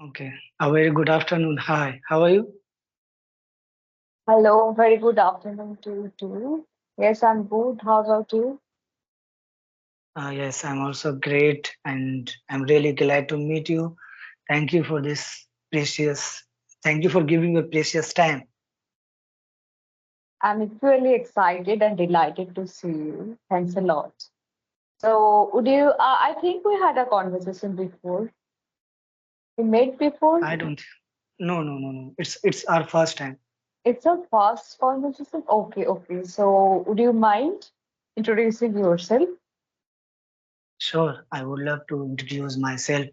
Okay. A very good afternoon. Hi. How are you? Hello, very good afternoon to you too. Yes, I'm good. How about you? Yes, I'm also great and I'm really glad to meet you. Thank you for this precious, thank you for giving your precious time. I'm equally excited and delighted to see you. Thanks a lot. So, would you? I think we had a conversation before. We met before. I don't, no, no, no, no. It's our first time. It's a fast conversation. Okay, okay. So, would you mind introducing yourself? Sure. I would love to introduce myself.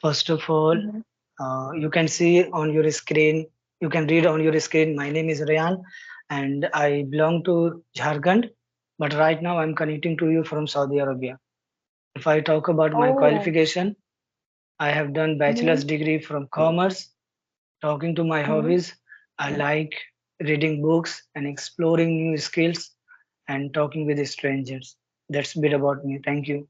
First of all, Mhm. you can see on your screen, you can read on your screen, my name is Rayan and I belong to Jharkhand, but right now I'm connecting to you from Saudi Arabia. If I talk about my Oh, qualification, I have done mhm, bachelor's degree from commerce. Talking to my mhm. hobbies, I like reading books and exploring new skills and talking with strangers. That's a bit about me. Thank you.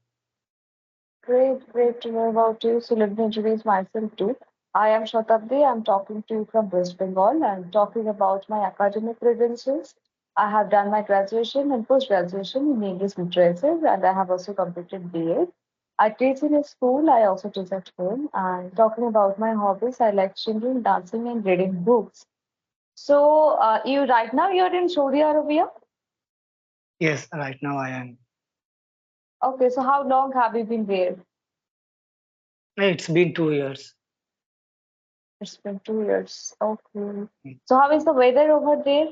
Great, great to know about you. So let me introduce myself too. I am Shatabdi. I'm talking to you from West Bengal. I'm talking about my academic credentials. I have done my graduation and post-graduation in English literature, and I have also completed BA. I teach in a school. I also teach at home. And talking about my hobbies, I like singing, dancing, and reading books. So, you right now you're in Saudi Arabia. Yes, right now I am. Okay, so how long have you been there? It's been 2 years. It's been 2 years. Okay. So how is the weather over there?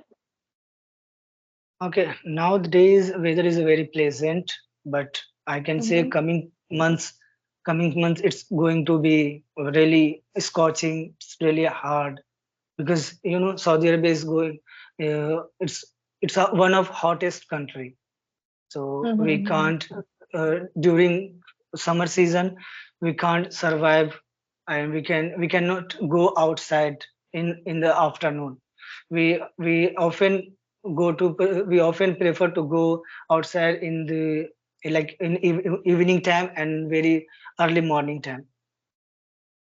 Okay, nowadays weather is very pleasant, but I can say Mm-hmm. coming months, it's going to be really scorching. It's really hard because Saudi Arabia is going. It's one of hottest country, so we Mm-hmm. can't during summer season we can't survive, and we cannot go outside in the afternoon. We often prefer to go outside in the like in evening time and very early morning time.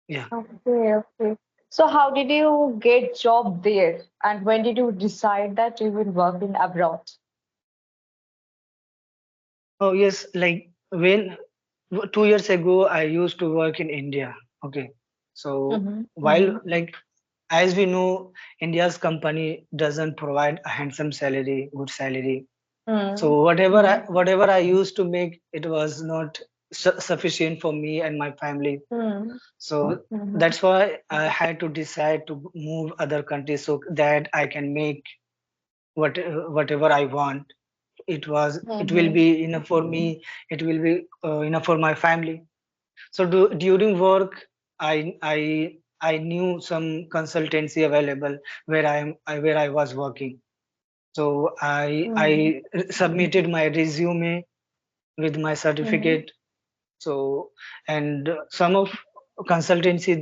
Yeah. Okay, okay. So how did you get job there? And when did you decide that you will work in abroad? Oh yes, like when 2 years ago I used to work in India. Okay, so Mm-hmm. while Mm-hmm. like as we know, India's company doesn't provide a handsome salary, good salary. So Mm-hmm. whatever I used to make, it was not sufficient for me and my family. Mm-hmm. So Mm-hmm. that's why I had to decide to move other countries so that I can make whatever I want. It will Mm-hmm. be enough for me. It will be enough for my family. So during work, I knew some consultancy available where I was working. So Mm-hmm. I submitted my resume with my Mm-hmm. certificate. So and some of consultancy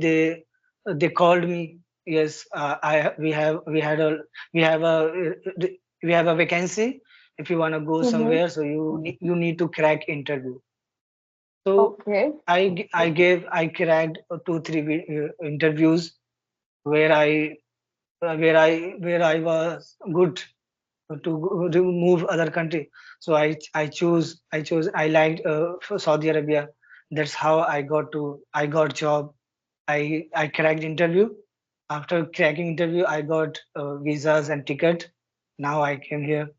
they called me. Yes, I we have a we have a vacancy. If you want to go Mm-hmm. somewhere, so you need to crack interview. So Okay. I cracked 2 3 interviews where I was good to move other country. So I chose I liked for Saudi Arabia. That's how I got job. I cracked interview. After cracking interview, I got visas and ticket. Now I came here.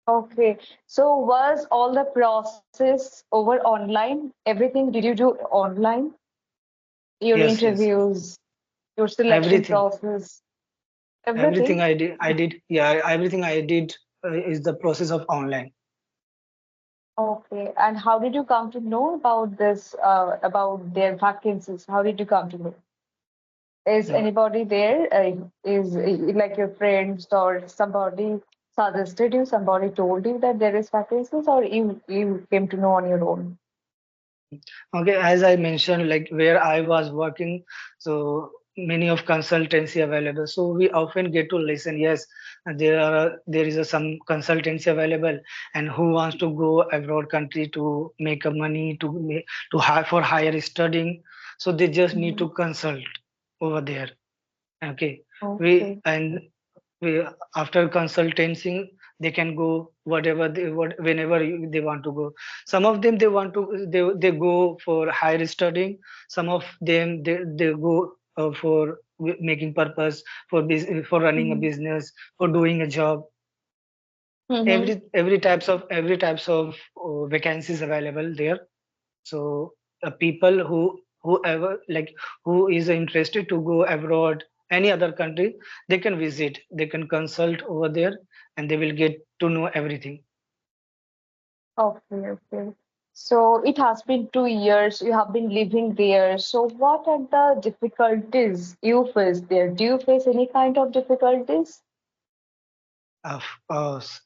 Okay. So was all the process over online? Everything did you do online? Your Yes, yes, interviews, your selection everything. process, Everything everything? I did, yeah, everything I did is the process of online. Okay. And how did you come to know about this, about their vacancies? How did you come to know? Is No, anybody there? Is like your friends or somebody suggested you, somebody told you that there is vacancies, or you came to know on your own? okay, as I mentioned, like where I was working, so many of consultancy available, so we often get to listen, yes, there is some consultancy available, and who wants to go abroad country to make a money to hire for higher studying, so they just need Mhm. to consult over there. Okay, we Okay. and we after consultancy they can go whatever whenever they want to go. Some of them they want to they go for higher studying. Some of them they go for making purpose for for running a Mhm. business, for doing a job. Mhm. Every types of vacancies available there. So people whoever like who is interested to go abroad any other country, they can visit, they can consult over there, and they will get to know everything. Okay, okay. So it has been 2 years. You have been living there. So what are the difficulties you face there? Do you face any kind of difficulties? Of course,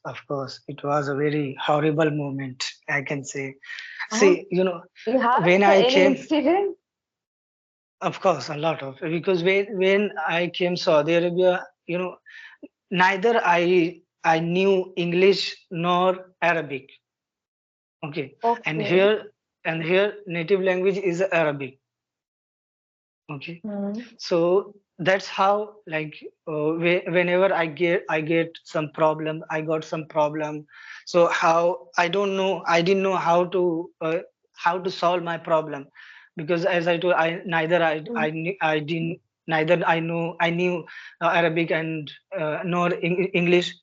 it was a very horrible moment, I can say. Huh? See, You have when I any came, incident? of course, a lot of, because when I came Saudi Arabia, neither I knew English nor Arabic. Okay, and Okay. here native language is Arabic. Okay, Hmm. so that's how, like, whenever I get some problem, I got some problem. So how I don't know, I didn't know how to solve my problem, because as I told, I neither I knew, I didn't neither I knew Arabic and nor English.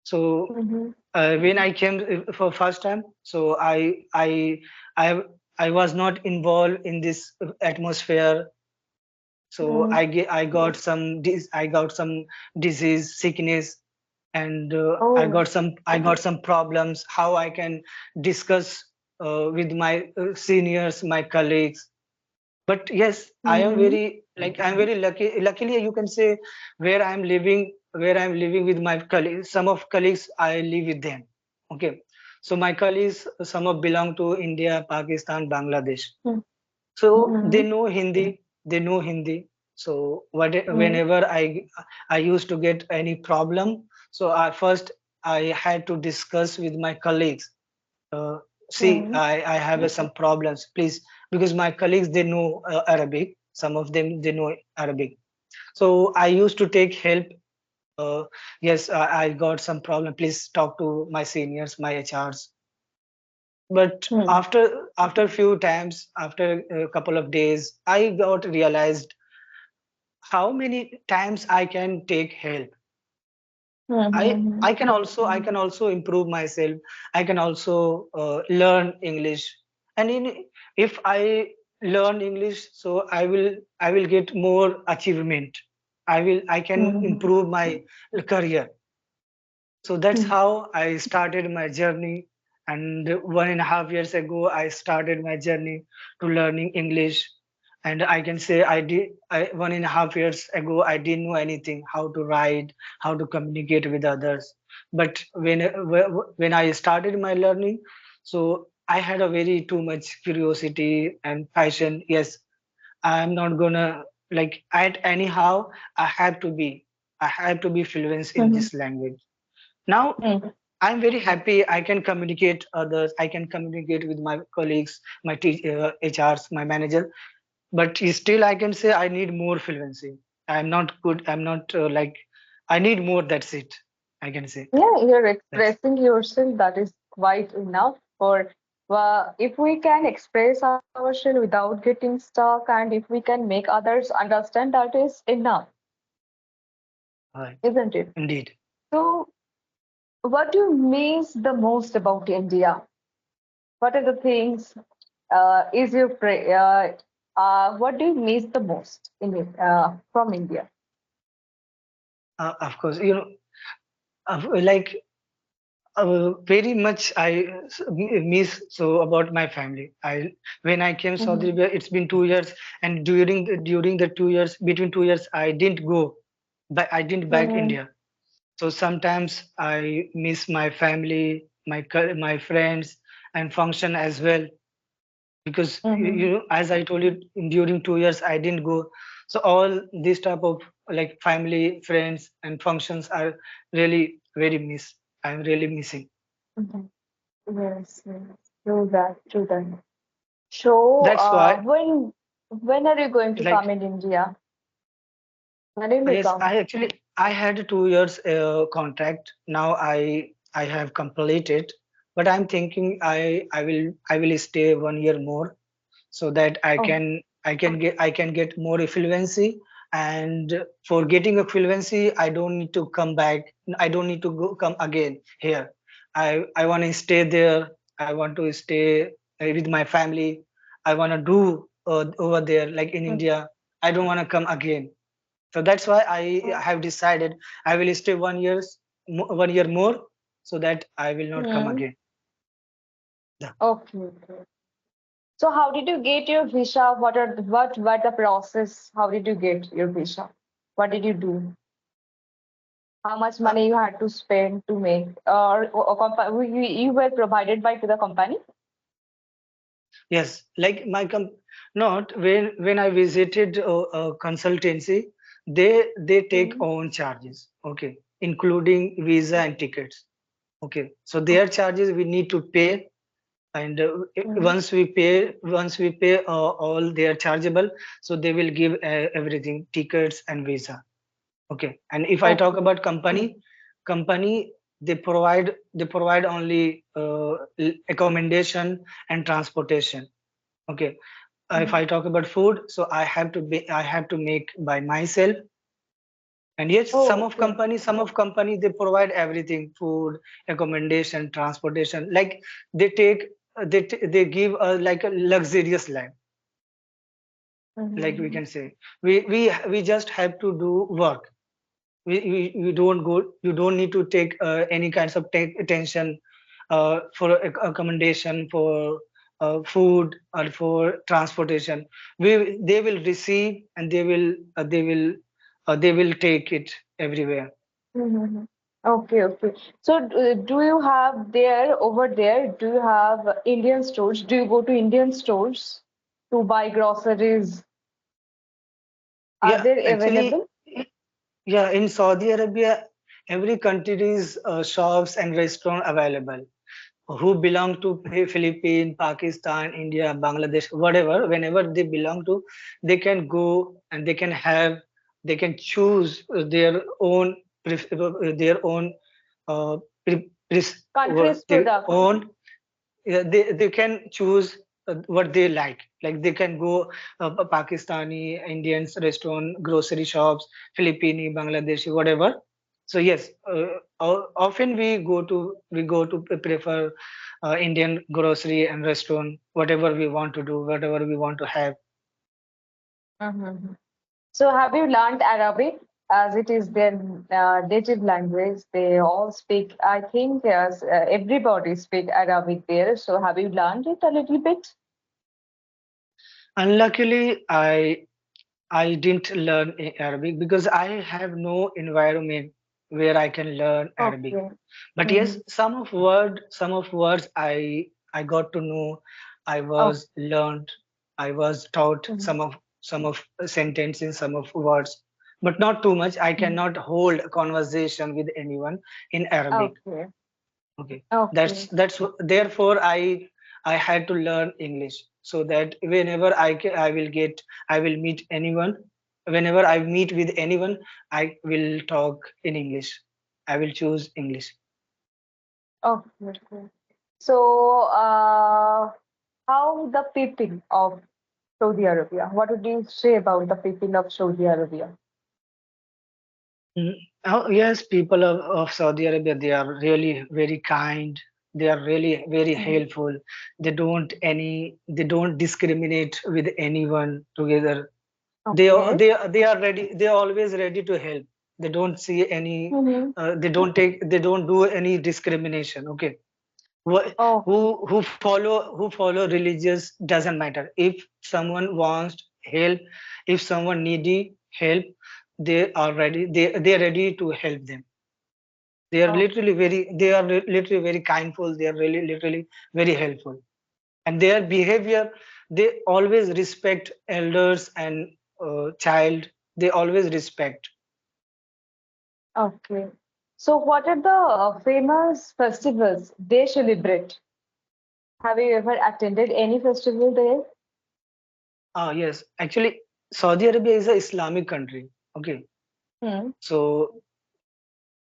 So Mm-hmm. when I came for first time, so I I was not involved in this atmosphere. So Mm. I got some disease, sickness, and Oh. I got some problems. How I can discuss with my seniors, my colleagues. But yes, I am Mm-hmm. I'm very lucky. Luckily, you can say where I'm living with my colleagues. Some of colleagues I live with them. Okay, so my colleagues, some of belong to India, Pakistan, Bangladesh, so they Mm-hmm. know Hindi. They know Hindi. So Mm-hmm. whenever I used to get any problem, so I had to discuss with my colleagues. Uh, See, I have some problems, please, because my colleagues they know Arabic. Some of them they know Arabic. So I used to take help. Uh, yes, I got some problem. Please talk to my seniors, my HRs. But Mm-hmm. after few times, after a couple of days, I got realized how many times I can take help. Mm-hmm. I can also improve myself. I can also learn English, and if I learn English, so I will get more achievement. I can Mm-hmm. improve my career. So that's how I started my journey. And 1.5 years ago, I started my journey to learning English. And I can say 1.5 years ago, I didn't know anything, how to write, how to communicate with others. But when I started my learning, so I had a very too much curiosity and passion. Yes, I'm not gonna at anyhow. I have to be fluent in Mm-hmm. this language. Now I'm very happy. I can communicate others. I can communicate with my colleagues, my HRs, my manager. But still, I can say I need more fluency. I'm not good. I'm not I need more. That's it. I can say Yeah, you're that's expressing yourself. That is quite enough for. If we can express ourselves without getting stuck, and if we can make others understand, that is enough, right. isn't it? Indeed. So, what do you miss the most about India? What are the things? Is your what do you miss the most in it, from India? Of course, like very much miss so about my family. I When I came Saudi Mm-hmm. Arabia, it's been 2 years, and during the 2 years, between 2 years, I didn't go, but I didn't back Mm-hmm. India. So sometimes I miss my family, my friends, and function as well, because Mm-hmm. as I told you, during 2 years I didn't go. So all these type of like family, friends, and functions are really very miss. I'm really missing. Mhm. Yes, yes. True that, true that. So, That's why, when are you going to come like, in India? When will you yes, come? I had a 2 years contract. Now I have completed, but I'm thinking I will stay 1 year more so that Oh, I can get more fluency. And for getting a fluency, I don't need to come back. I don't need to come again here. I want to stay there. I want to stay with my family. I want to do over there like in mm, India. I don't want to come again. So that's why I oh, have decided I will stay 1 year more so that I will not come mm, again. Yeah. okay, okay. So, how did you get your visa? What the process? How did you get your visa? What did you do? How much Uh, money you had to spend to make, you were provided by to the company? yes, like not when I visited a consultancy, they take Mm, own charges, okay, including visa and tickets. Okay, so their okay. charges we need to pay, and Mm, once we pay all their chargeable, so they will give everything, tickets and visa. Okay, and if I talk okay. about company, they provide only accommodation and transportation. Okay, if Mm, I talk about food, so I have to make by myself. And yes, oh, okay. some of company they provide everything: food, accommodation, transportation. Like they take they give like a luxurious life, like we Mm-hmm. can say. We just have to do work. We don't go, you don't need to take any kinds of take attention for accommodation, for food, or for transportation. They will receive, and they will take it everywhere. Mm-hmm. Okay, okay. So, do you have there over there? Do you have Indian stores? Do you go to Indian stores to buy groceries? Are Yeah, they actually, available? yeah, in Saudi Arabia, every country's shops and restaurant available. Who belong to Philippines, Pakistan, India, Bangladesh, whatever, whenever they belong to, they can go and they can choose their own uh, pre- Countries their product. own. Yeah, they can choose what they like they can go Pakistani, Indians restaurant, grocery shops, Filipino, Bangladeshi, whatever. So yes, often we go to prefer Indian grocery and restaurant, whatever we want to do, whatever we want to have. Mm-hmm. So, have you learned Arabic as it is their native language? They all speak, I think, as everybody speak Arabic there. So, have you learned it a little bit? Unluckily, I didn't learn Arabic because I have no environment where I can learn Arabic. Okay. But yes, Mm-hmm. some of words I got to know. I Oh. was learned. I was taught Mhm. some of sentences, some of words, but not too much. I Mhm. cannot hold a conversation with anyone in Arabic. Okay. Okay, Okay. therefore I had to learn English so that whenever I will I will meet anyone. Whenever I meet with anyone, I will talk in English. I will choose English. Okay. Okay. So, how the people of Saudi Arabia? What would you say about the people of Saudi Arabia? Mm. Oh, yes, people of Saudi Arabia, they are really very kind. They are really very Mhm. helpful. They don't discriminate with anyone together. Okay. They are ready. They are always ready to help. They don't see any. Mm-hmm. They don't do any discrimination. Okay. Wh- Okay. who follow religious doesn't matter. If someone wants help, if someone needy help, they're ready to help them. They are literally very kindful. They are really literally very helpful. And their behavior, they always respect elders, and child, they always respect. Okay. So, what are the famous festivals they celebrate? Have you ever attended any festival there? Ah, yes, actually, Saudi Arabia is a Islamic country. Okay, Hmm. so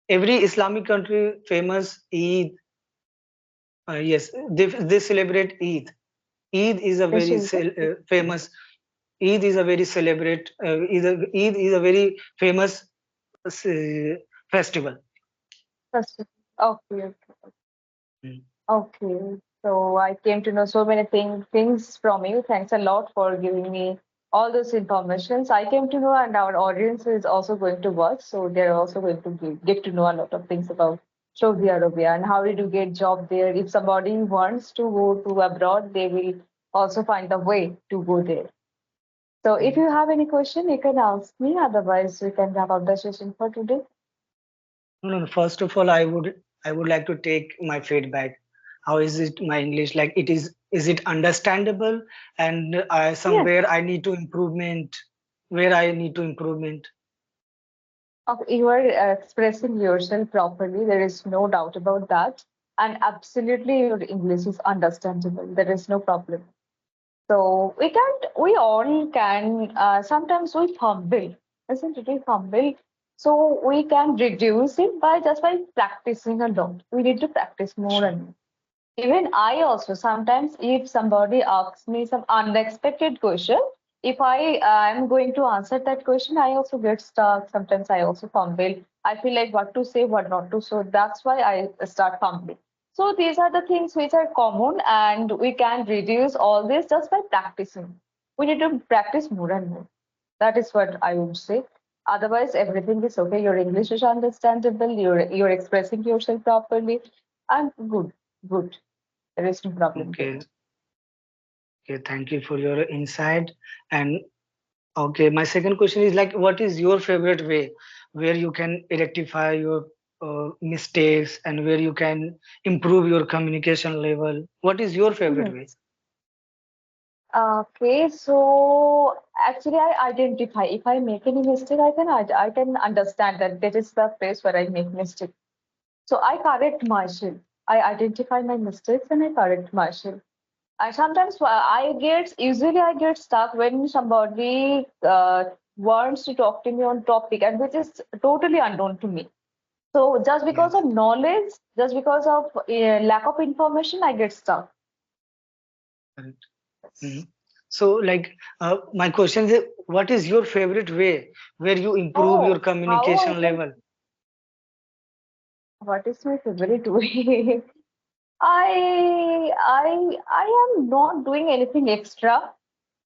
every Islamic country famous Eid. Yes, they celebrate Eid. Eid is a They very celebrate famous. Eid is a very celebrate. Eid is a very famous festival. festival. Okay, okay. Mm. Okay, so I came to know so many things from you. Thanks a lot for giving me all those informations. I came to know, and our audience is also going to watch, so they're also going to get to know a lot of things about Saudi Arabia and how did you get job there. If somebody wants to go to abroad, they will also find a way to go there. So if Mm. you have any question, you can ask me. Otherwise, we can wrap up the session for today. No, no, no. First of all, I would like to take my feedback. How is it my English? Like it is it understandable? And Yes. somewhere I need to improvement. Where I need to improvement. You are expressing yourself properly. There is no doubt about that. And absolutely, your English is understandable. There is no problem. So we all can, sometimes we fumble, isn't it? We fumble. So we can reduce it by just by practicing a lot. We need to practice more Sure. and more. Even I also sometimes, if somebody asks me some unexpected question, if I am going to answer that question, I also get stuck. Sometimes I also fumble. I feel like what to say, what not to. So that's why I start fumbling. So these are the things which are common, and we can reduce all this just by practicing. We need to practice more and more. That is what I would say. Otherwise, everything is okay. Your English is understandable. You're expressing yourself properly, and good, good. There is no problem there. Okay. Okay. Thank you for your insight. And okay, my second question is like, what is your favorite way where you can rectify your mistakes and where you can improve your communication level? What is your favorite Mhm. way? Okay, so actually, I identify if I make any mistake, I can understand that that is the place where I make mistake. So I correct myself. I identify my mistakes and I correct myself. And sometimes usually I get stuck when somebody wants to talk to me on topic and which is totally unknown to me. So just because Yes. of knowledge, just because of lack of information, I get stuck. Correct. Mhm. So, like, my question is, what is your favorite way where you improve your Oh, how I communication can level? What is my favorite way? I am not doing anything extra.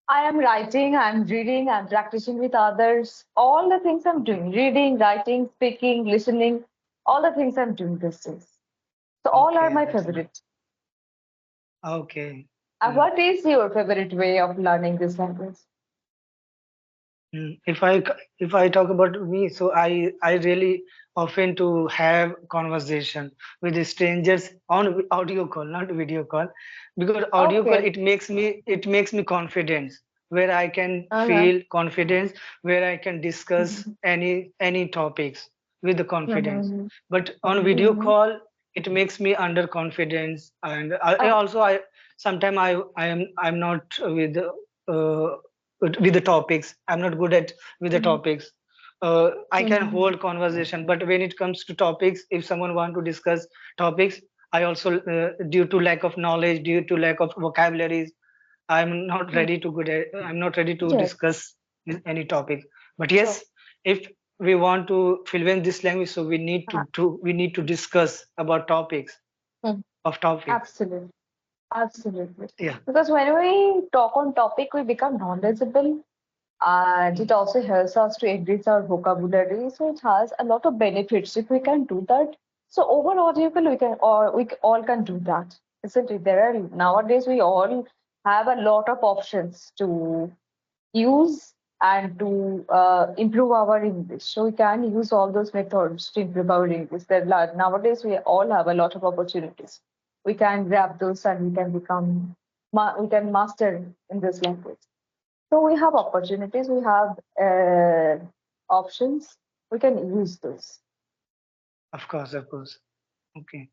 I am writing, I'm reading, I'm practicing with others. All the things I'm Okay. doing, reading, writing, speaking, listening, all the things I'm doing these days. So all are Okay, my that's good. favorite. Okay. And Mm. what is your favorite way of learning this language? If I talk about me, so I really often to have conversation with the strangers on audio call, not video call, because audio call Okay. it makes me confidence, where I can Uh-huh. feel confidence, where I can discuss Mm-hmm. any topics with the confidence. Mm-hmm. But on video Mm-hmm. call, it makes me under confidence, and I Oh. also I sometimes I'm not uh, with the topics. I'm not good at with the Mm-hmm. topics. I can Mm-hmm. hold conversation, but when it comes to topics, if someone want to discuss topics, I also due to lack of knowledge, due to lack of vocabularies, I'm not ready to Yes. discuss any topic. But So, yes, if we want to fluent this language, so we need to discuss about topics mm, of topics. absolutely. Absolutely. Yeah. Because when we talk on topic, we become knowledgeable and Mm. it also helps us to enrich our vocabulary. So it has a lot of benefits if we can do that. So overall, we all can do that, isn't it? There are nowadays we all have a lot of options to use and to improve our English. So we can use all those methods to improve our English. Nowadays we all have a lot of opportunities. We can grab those and we can we can master in this language. So we have opportunities, we have options, we can use those. Of course, of course. Okay.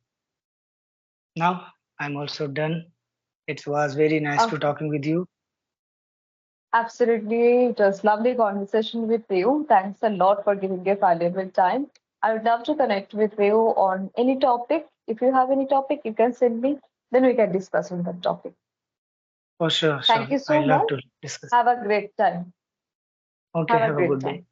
Now I'm also done. It was very nice to Okay. talking with you. Absolutely. It was lovely conversation with you. Thanks a lot for giving your valuable time. I would love to connect with you on any topic. If you have any topic, you can send me. Then we can discuss on that topic. For sure, Thank sure. you I so love much. to discuss. Have a great time. Okay, Have a have a great good time. day.